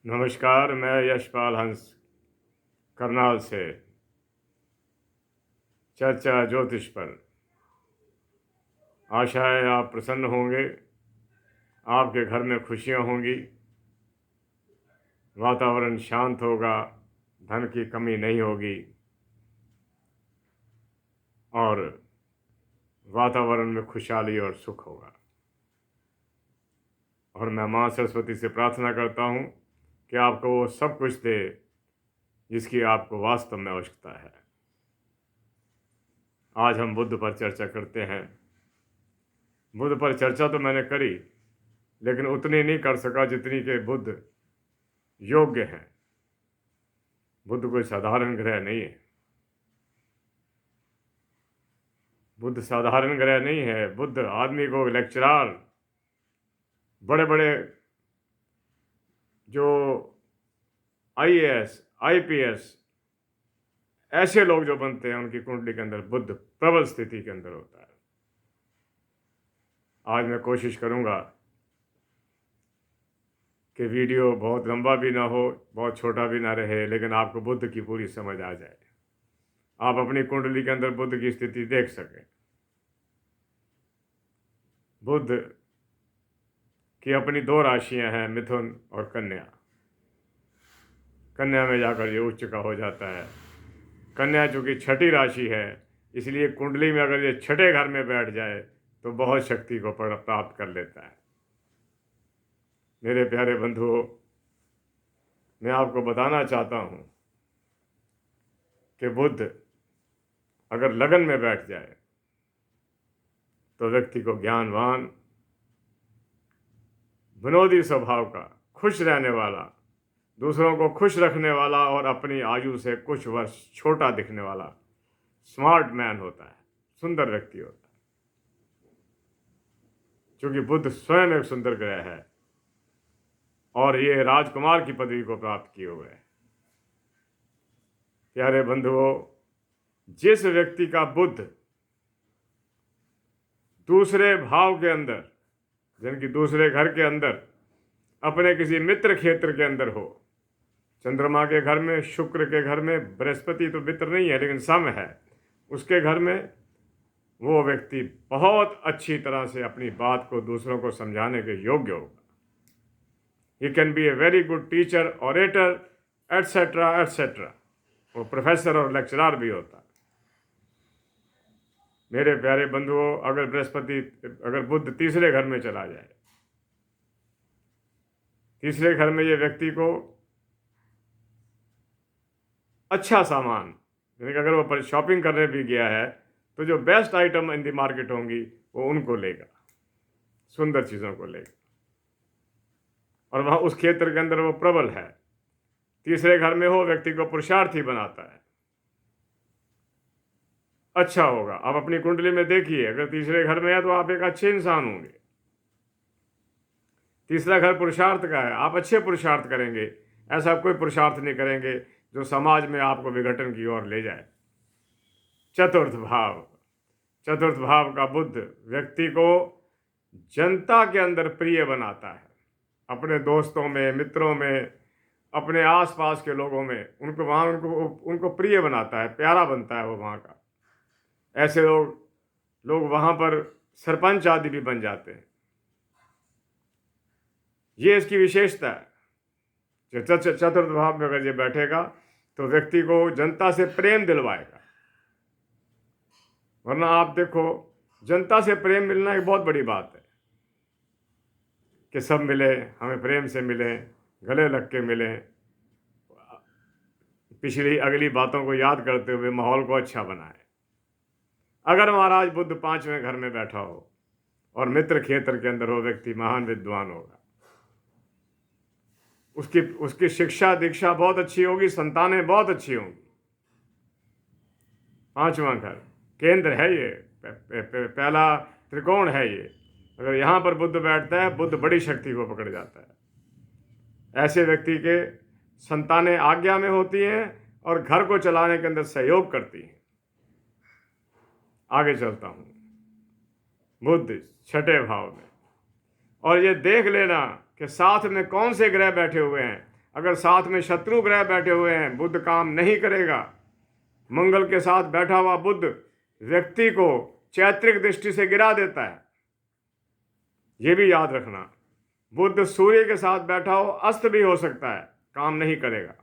नमस्कार। मैं यशपाल हंस करनाल से चर्चा ज्योतिष पर। आशा है आप प्रसन्न होंगे, आपके घर में खुशियां होंगी, वातावरण शांत होगा, धन की कमी नहीं होगी और वातावरण में खुशहाली और सुख होगा। और मैं माँ सरस्वती से प्रार्थना करता हूँ कि आपको वो सब कुछ दे जिसकी आपको वास्तव में आवश्यकता है। आज हम बुद्ध पर चर्चा करते हैं। बुद्ध पर चर्चा तो मैंने करी, लेकिन उतनी नहीं कर सका जितनी के बुद्ध योग्य हैं। बुद्ध कोई साधारण ग्रह नहीं है। बुद्ध साधारण ग्रह नहीं है। बुद्ध आदमी को लेक्चरार, बड़े बड़े जो आईएएस, आईपीएस, ऐसे लोग जो बनते हैं उनकी कुंडली के अंदर बुद्ध प्रबल स्थिति के अंदर होता है। आज मैं कोशिश करूंगा कि वीडियो बहुत लंबा भी ना हो, बहुत छोटा भी ना रहे, लेकिन आपको बुद्ध की पूरी समझ आ जाए, आप अपनी कुंडली के अंदर बुद्ध की स्थिति देख सकें। बुद्ध की अपनी दो राशियां हैं, मिथुन और कन्या। कन्या में जाकर ये उच्च का हो जाता है। कन्या चूंकि छठी राशि है, इसलिए कुंडली में अगर ये छठे घर में बैठ जाए तो बहुत शक्ति को प्राप्त कर लेता है। मेरे प्यारे बंधुओं, मैं आपको बताना चाहता हूं कि बुद्ध अगर लगन में बैठ जाए तो व्यक्ति को ज्ञानवान, विनोदी स्वभाव का, खुश रहने वाला, दूसरों को खुश रखने वाला और अपनी आयु से कुछ वर्ष छोटा दिखने वाला स्मार्ट मैन होता है, सुंदर व्यक्ति होता है। क्योंकि बुद्ध स्वयं एक सुंदर ग्रह है और ये राजकुमार की पदवी को प्राप्त किए हुए है। प्यारे बंधुओं, जिस व्यक्ति का बुद्ध दूसरे भाव के अंदर, जिनकी दूसरे घर के अंदर, अपने किसी मित्र क्षेत्र के अंदर हो, चंद्रमा के घर में, शुक्र के घर में, बृहस्पति तो मित्र नहीं है लेकिन सम है, उसके घर में, वो व्यक्ति बहुत अच्छी तरह से अपनी बात को दूसरों को समझाने के योग्य होगा। He can be a very good teacher, orator, etcetera etcetera. वो प्रोफेसर और लेक्चरर भी होता है। मेरे प्यारे बंधुओं, अगर बुद्ध तीसरे घर में चला जाए, तीसरे घर में ये व्यक्ति को अच्छा सामान, यानी कि अगर वो शॉपिंग करने भी गया है तो जो बेस्ट आइटम इन दी मार्केट होंगी वो उनको लेगा, सुंदर चीज़ों को लेगा, और वहाँ उस क्षेत्र के अंदर वो प्रबल है। तीसरे घर में हो व्यक्ति को पुरुषार्थी बनाता है, अच्छा होगा। आप अपनी कुंडली में देखिए, अगर तीसरे घर में है तो आप एक अच्छे इंसान होंगे। तीसरा घर पुरुषार्थ का है, आप अच्छे पुरुषार्थ करेंगे। ऐसा कोई पुरुषार्थ नहीं करेंगे जो समाज में आपको विघटन की ओर ले जाए। चतुर्थ भाव, चतुर्थ भाव का बुद्ध व्यक्ति को जनता के अंदर प्रिय बनाता है, अपने दोस्तों में, मित्रों में, अपने आसपास के लोगों में, उनको प्रिय बनाता है, प्यारा बनता है वो वहाँ का। ऐसे लोग वहाँ पर सरपंच आदि भी बन जाते हैं। ये इसकी विशेषता है। चतुर्थ भाव में अगर ये बैठेगा तो व्यक्ति को जनता से प्रेम दिलवाएगा। वरना आप देखो, जनता से प्रेम मिलना एक बहुत बड़ी बात है कि सब मिले, हमें प्रेम से मिले, गले लग के मिले, पिछली अगली बातों को याद करते हुए माहौल को अच्छा बनाए। अगर महाराज बुद्ध पांचवें घर में बैठा हो और मित्र क्षेत्र के अंदर हो, व्यक्ति महान विद्वान होगा। उसकी शिक्षा दीक्षा बहुत अच्छी होगी, संतानें बहुत अच्छी होंगी। पांचवा घर केंद्र है, ये पहला त्रिकोण है ये। अगर यहाँ पर बुद्ध बैठता है, बुद्ध बड़ी शक्ति को पकड़ जाता है। ऐसे व्यक्ति के संतानें आज्ञा में होती हैं और घर को चलाने के अंदर सहयोग करती हैं। आगे चलता हूँ। बुद्ध छठे भाव में, और ये देख लेना कि साथ में कौन से ग्रह बैठे हुए हैं। अगर साथ में शत्रु ग्रह बैठे हुए हैं, बुध काम नहीं करेगा। मंगल के साथ बैठा हुआ बुध व्यक्ति को चैत्रिक दृष्टि से गिरा देता है, यह भी याद रखना। बुध सूर्य के साथ बैठा हो, अस्त भी हो सकता है, काम नहीं करेगा।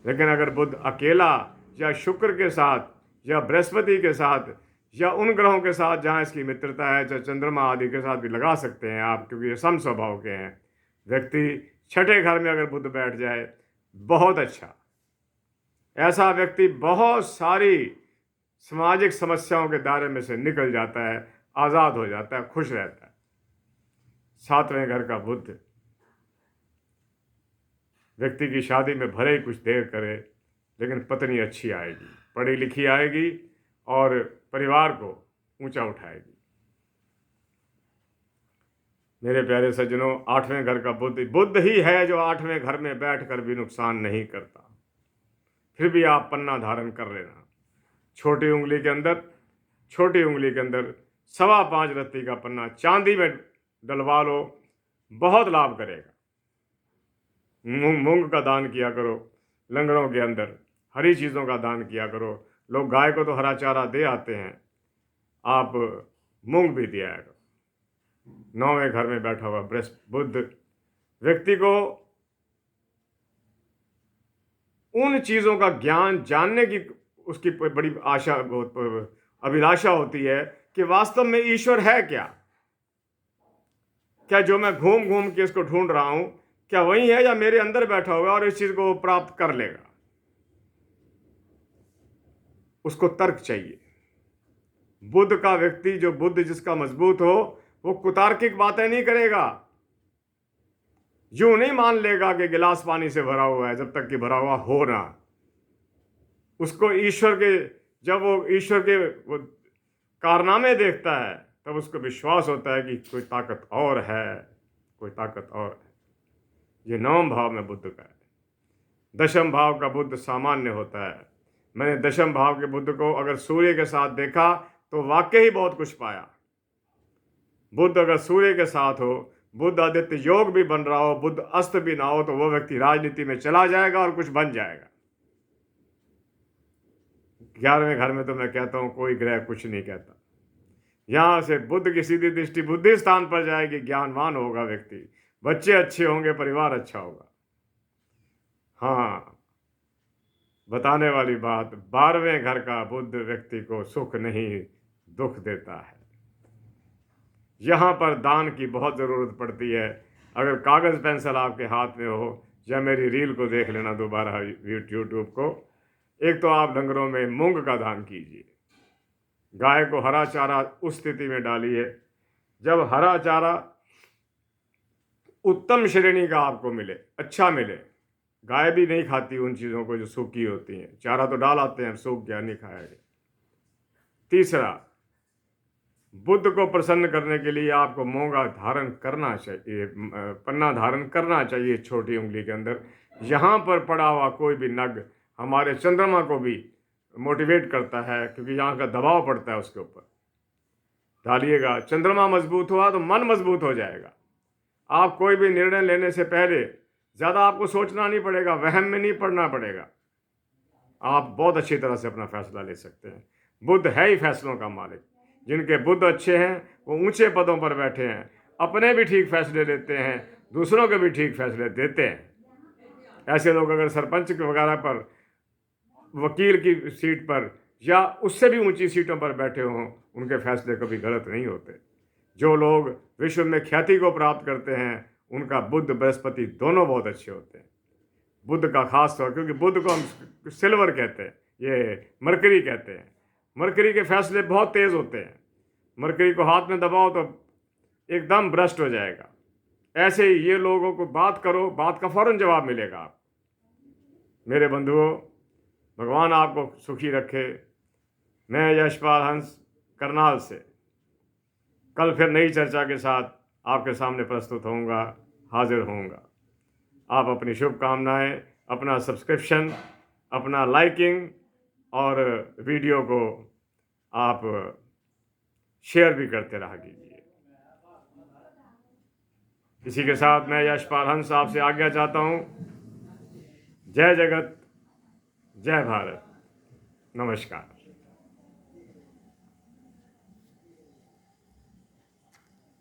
लेकिन अगर बुध अकेला या शुक्र के साथ या बृहस्पति के साथ या उन ग्रहों के साथ जहाँ इसकी मित्रता है, चाहे चंद्रमा आदि के साथ भी लगा सकते हैं आप, क्योंकि ये सम स्वभाव के हैं। व्यक्ति छठे घर में अगर बुध बैठ जाए, बहुत अच्छा। ऐसा व्यक्ति बहुत सारी सामाजिक समस्याओं के दायरे में से निकल जाता है, आज़ाद हो जाता है, खुश रहता है। सातवें घर का बुध व्यक्ति की शादी में भले ही कुछ देर करे, लेकिन पत्नी अच्छी आएगी, पढ़ी लिखी आएगी और परिवार को ऊंचा उठाएगी। मेरे प्यारे सज्जनों, आठवें घर का बुध ही है जो आठवें घर में बैठकर भी नुकसान नहीं करता। फिर भी आप पन्ना धारण कर लेना। छोटी उंगली के अंदर 5.25 रत्ती का पन्ना चांदी में डलवा लो, बहुत लाभ करेगा। मूंग का दान किया करो, लंगरों के अंदर हरी चीज़ों का दान किया करो। लोग गाय को तो हरा चारा दे आते हैं, आप मूंग भी दिया करो। 9वें घर में बैठा हुआ बुध व्यक्ति को उन चीज़ों का ज्ञान जानने की उसकी बड़ी अभिलाषा होती है कि वास्तव में ईश्वर है क्या जो मैं घूम घूम के इसको ढूंढ रहा हूं, क्या वही है या मेरे अंदर बैठा हुआ और इस चीज को प्राप्त कर लेगा। उसको तर्क चाहिए। बुद्ध का व्यक्ति, जो बुद्ध जिसका मजबूत हो, वो कुतार्किक बातें नहीं करेगा। यूं नहीं मान लेगा कि गिलास पानी से भरा हुआ है जब तक कि भरा हुआ हो ना। उसको ईश्वर के, जब वो ईश्वर के वो कारनामे देखता है, तब उसको विश्वास होता है कि कोई ताकत और है, कोई ताकत और है। ये 9वें भाव में बुद्ध का है। 10वें भाव का बुद्ध सामान्य होता है। मैंने 10वें भाव के बुद्ध को अगर सूर्य के साथ देखा तो वाकई ही बहुत कुछ पाया। बुद्ध अगर सूर्य के साथ हो, बुद्ध आदित्य योग भी बन रहा हो, बुद्ध अस्त भी ना हो, तो वो व्यक्ति राजनीति में चला जाएगा और कुछ बन जाएगा। 11वें घर में तो मैं कहता हूं कोई ग्रह कुछ नहीं कहता। यहां से बुद्ध की सीधी दृष्टि बुद्धि स्थान पर जाएगी, ज्ञानवान होगा व्यक्ति, बच्चे अच्छे होंगे, परिवार अच्छा होगा। हाँ, बताने वाली बात, 12वें घर का बुद्ध व्यक्ति को सुख नहीं दुख देता है। यहाँ पर दान की बहुत ज़रूरत पड़ती है। अगर कागज़ पेंसिल आपके हाथ में हो, या मेरी रील को देख लेना दोबारा यूट्यूब को, एक तो आप लंगरों में मूंग का दान कीजिए। गाय को हरा चारा उस स्थिति में डालिए जब हरा चारा उत्तम श्रेणी का आपको मिले, अच्छा मिले। गाय भी नहीं खाती उन चीज़ों को जो सूखी होती हैं। चारा तो डाल आते हैं, सूख गया नहीं खाया गया। तीसरा, बुद्ध को प्रसन्न करने के लिए आपको मूंगा धारण करना चाहिए, पन्ना धारण करना चाहिए छोटी उंगली के अंदर। यहाँ पर पड़ा हुआ कोई भी नग हमारे चंद्रमा को भी मोटिवेट करता है, क्योंकि यहाँ का दबाव पड़ता है उसके ऊपर। डालिएगा, चंद्रमा मजबूत हुआ तो मन मजबूत हो जाएगा। आप कोई भी निर्णय लेने से पहले ज़्यादा आपको सोचना नहीं पड़ेगा, वहम में नहीं पड़ना पड़ेगा। आप बहुत अच्छी तरह से अपना फैसला ले सकते हैं। बुद्ध है ही फैसलों का मालिक। जिनके बुद्ध अच्छे हैं वो ऊंचे पदों पर बैठे हैं, अपने भी ठीक फैसले लेते हैं, दूसरों के भी ठीक फैसले देते हैं। ऐसे लोग अगर सरपंच वगैरह पर, वकील की सीट पर या उससे भी ऊंची सीटों पर बैठे हों, उनके फैसले कभी गलत नहीं होते। जो लोग विश्व में ख्याति को प्राप्त करते हैं, उनका बुद्ध बृहस्पति दोनों बहुत अच्छे होते हैं। बुद्ध का खास तौर, क्योंकि बुद्ध को हम सिल्वर कहते हैं, ये मरकरी कहते हैं। मरकरी के फैसले बहुत तेज़ होते हैं। मरकरी को हाथ में दबाओ तो एकदम भ्रष्ट हो जाएगा। ऐसे ही ये लोगों को बात करो, बात का फौरन जवाब मिलेगा। आप मेरे बंधुओं, भगवान आपको सुखी रखे। मैं यशपाल हंस करनाल से कल फिर नई चर्चा के साथ आपके सामने प्रस्तुत होऊंगा, हाजिर होऊंगा। आप अपनी शुभकामनाएं, अपना सब्सक्रिप्शन, अपना लाइकिंग और वीडियो को आप शेयर भी करते रहा कीजिए। इसी के साथ मैं यशपाल हंस आपसे आज्ञा चाहता हूँ। जय जगत, जय भारत, नमस्कार।